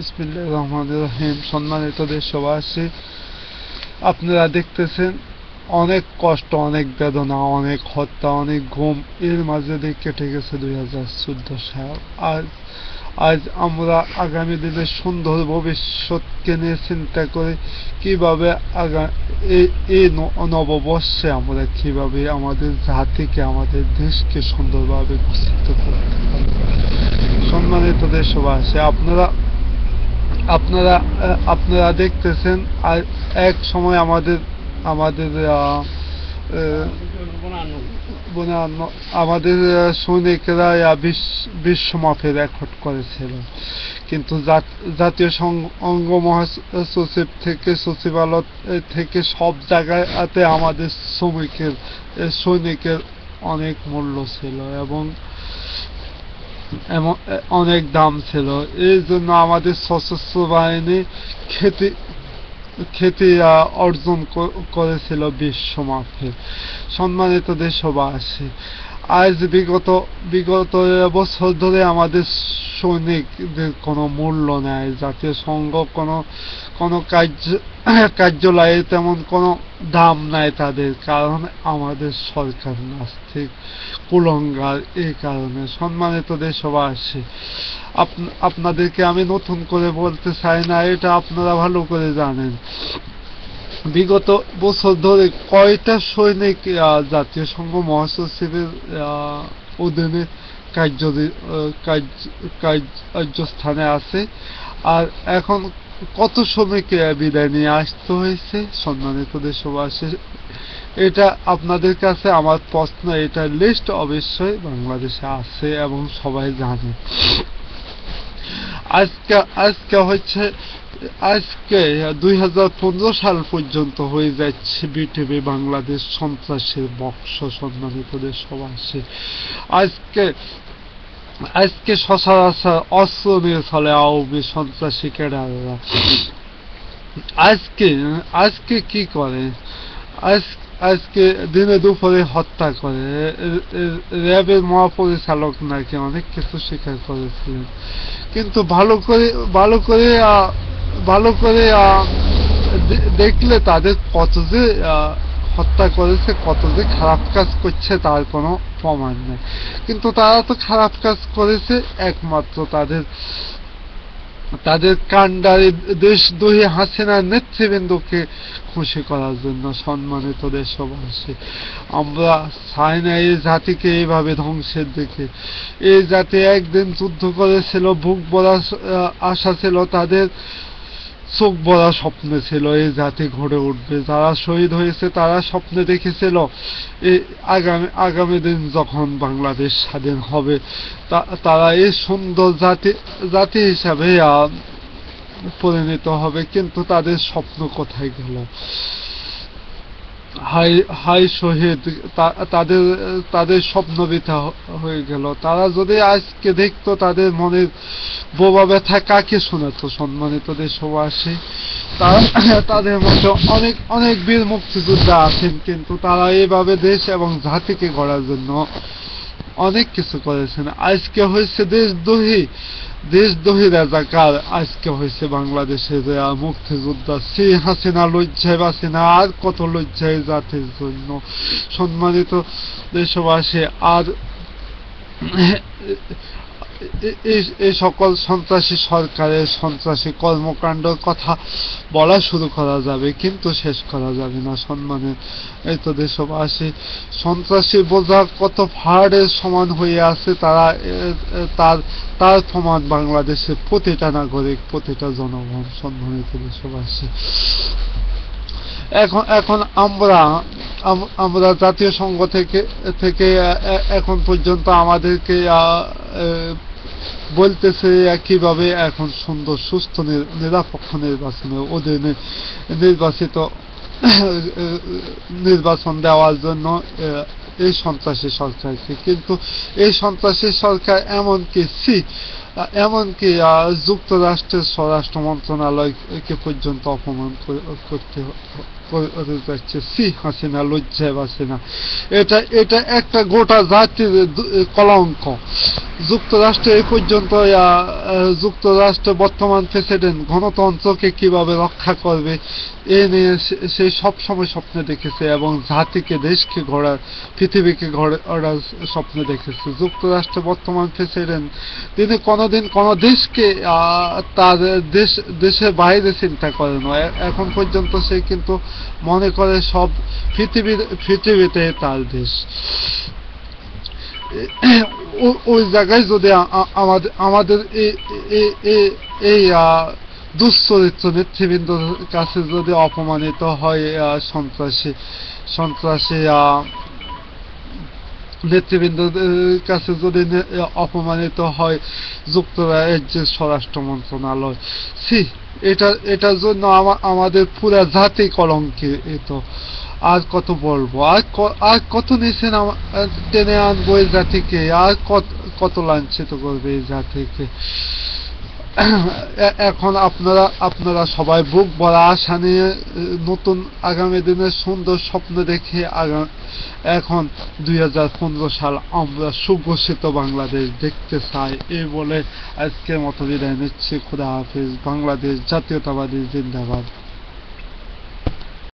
বিসমিল্লাহির রহমানির রহিম। সম্মানিত দেশবাসী, আপনারা দেখতেছেন অনেক কষ্ট, অনেক বেদনা, অনেক হত্যা, অনেক ঘুম এর মাঝে দিয়ে কেটে গেছে 2014 সাল। আজ আমরা আগামী দিনের সুন্দর ভবিষ্যৎকে নিয়ে চিন্তা করে কিভাবে এই নববর্ষে আমরা কিভাবে আমাদের জাতিকে, আমাদের দেশকে সুন্দরভাবে গঠিত করতে পারি। সম্মানিত দেশবাসী, আপনারা আপনারা আপনারা দেখতেছেন এক সময় আমাদের আমাদের আমাদের সৈনিকেরা বিশ্বমাপে রেকর্ড করেছিল, কিন্তু জাতীয় সংঘ মহাসচিব থেকে সচিবালয় থেকে সব জায়গাতে আমাদের সৈনিকের অনেক মূল্য ছিল এবং অনেক দাম ছিল। এই জন্য আমাদের সশস্ত্র বাহিনী খ্যাতি অর্জন করেছিল বিশ্বমাপে। সম্মানিত দেশবাসী, আজ বিগত বছর ধরে আমাদের সৈনিকদের কোনো মূল্য নেই। জাতীয় সংঘ কোনো কার্যালয়ে তেমন কোনো দাম নাই তাদের, কারণ আমাদের সরকার নাস্তিক, কুলঙ্গার। এই কারণে সম্মানিত দেশবাসী, আপনাদেরকে আমি নতুন করে বলতে চাই না, এটা আপনারা ভালো করে জানেন। বিগত বছর ধরে কয়টা সৈনিক জাতীয় সংঘ মহাসচিবের অধীনে কার্যস্থানে আছে, আর এখন কত শ্রমিককে বিদায় নিয়ে আসতে হয়েছে। সম্মানিত দেশবাসী, এটা আপনাদের কাছে আমার প্রশ্ন, এটা লিস্ট অবশ্যই বাংলাদেশে আছে এবং সবাই জানে। আজকে 2015 সাল পর্যন্ত হয়ে যাচ্ছে বিটিভি বাংলাদেশ সন্ত্রাসের বক্স। সম্মানিত দেশবাসী, আজকে সচরাচর অস্ত্র নিয়ে চলে আওয়ামী সন্ত্রাসী ক্যাডাররা। আজকে কি করে? আজকে দিনে দুপুরে হত্যা করে। র্যাবের মহাপরিচালক নাকি অনেক কিছু স্বীকার করেছিলেন, কিন্তু ভালো করে দেখলে তাদের কত যে হত্যা করেছে, কত যে খারাপ কাজ করছে তার কোনো প্রমাণ নেই। কিন্তু তারা তো খারাপ কাজ করেছে একমাত্র তাদের কাণ্ডারি দেশদ্রোহী হাসিনার নেতৃবৃন্দকে খুশি করার জন্য। সম্মানিত দেশবাসী, আমরা চাই না এই জাতিকে এইভাবে ধ্বংসের দিকে। এই জাতি একদিন যুদ্ধ করেছিল, বুক ভরা আশা ছিল তাদের, চোখ ভরা স্বপ্ন ছিল এই জাতি গড়ে উঠবে। যারা শহীদ হয়েছে তারা স্বপ্নে দেখেছিল এই আগামী দিন যখন বাংলাদেশ স্বাধীন হবে, তারা এই সুন্দর জাতি হিসাবে পরিণত হবে। কিন্তু তাদের স্বপ্ন কোথায় গেল? হাই শহীদ, তাদের স্বপ্ন বৃথা হয়ে গেল। তারা যদি আজকে দেখতো তাদের মনের বোবা ব্যথা কাকে শোনাতো। সম্মানিত দেশবাসী, তাদের মধ্যে অনেক বীর মুক্তিযোদ্ধা আছেন, কিন্তু তারা এইভাবে দেশ এবং জাতিকে গড়ার জন্য অনেক কিছু করেছেন। আজকে হয়েছে দেশদ্রোহী রাজাকার, আজকে হয়েছে বাংলাদেশের মুক্তিযোদ্ধা। সেই হাসিনা লজ্জায় বাঁচে না, আর কত লজ্জায় জাতির জন্য। সম্মানিত দেশবাসী, আর এই সকল সন্ত্রাসী সরকারের সন্ত্রাসী কর্মকাণ্ডের কথা বলা শুরু করা যাবে, কিন্তু শেষ করা যাবে না। সম্মানিত দেশবাসী, সন্ত্রাসী বোঝা কত পাহাড়ের সমান হয়ে আছে, তার প্রমাণ বাংলাদেশের প্রতিটা নাগরিক, প্রতিটা জনগণ। সম্মানিত দেশবাসী, এখন আমরা জাতীয় সংঘ থেকে এখন পর্যন্ত আমাদেরকে বলতেছে কিভাবে এখন সুন্দর সুস্থ নিরপেক্ষ নির্বাচনের অধীনে নির্বাচন দেওয়ার জন্য এই সন্ত্রাসী সরকারকে। কিন্তু এই সন্ত্রাসী সরকার এমনকি যুক্তরাষ্ট্রের স্বরাষ্ট্র মন্ত্রণালয়কে পর্যন্ত অপমান করতে যাচ্ছে। হাসিনা লজ্জায় বাঁচে না। এটা একটা গোটা জাতির কলঙ্ক। যুক্তরাষ্ট্র এই পর্যন্ত যুক্তরাষ্ট্র বর্তমান প্রেসিডেন্ট গণতন্ত্রকে কিভাবে রক্ষা করবে এ নিয়ে সে সব সময় স্বপ্ন দেখেছে এবং জাতিকে দেশকে গড়ার পৃথিবীকে গড়ার স্বপ্ন দেখেছে। যুক্তরাষ্ট্র বর্তমান প্রেসিডেন্ট তিনি কোনোদিন কোনো দেশকে তার দেশের বাইরে চিন্তা করে না। এখন পর্যন্ত সে কিন্তু মনে করে সব পৃথিবীতে তার দেশ। ওই জায়গায় যদি আমাদের এই দুশ্চরিত্র নেতৃবৃন্দর কাছে যদি অপমানিত হয় সন্ত্রাসী নেতৃবৃন্দদের কাছে যদি অপমানিত হয় যুক্তরাজ্যের স্বরাষ্ট্র মন্ত্রণালয়, এটার জন্য আমাদের পুরা জাতি কলঙ্কিত। আর কত বলবো, আর কত নিছেন টেনে আনবো এই জাতিকে, আর কত লাঞ্ছিত করবে এই জাতিকে। এখন আপনারা সবাই বুক ভরা আশা নিয়ে নতুন আগামী দিনের সুন্দর স্বপ্ন দেখে এখন 2015 সাল আমরা সুঘোষিত বাংলাদেশ দেখতে চাই। এই বলে আজকের মতো বিদায় নিচ্ছি। খুদা হাফিজ। বাংলাদেশ জাতীয়তাবাদী জিন্দাবাদ।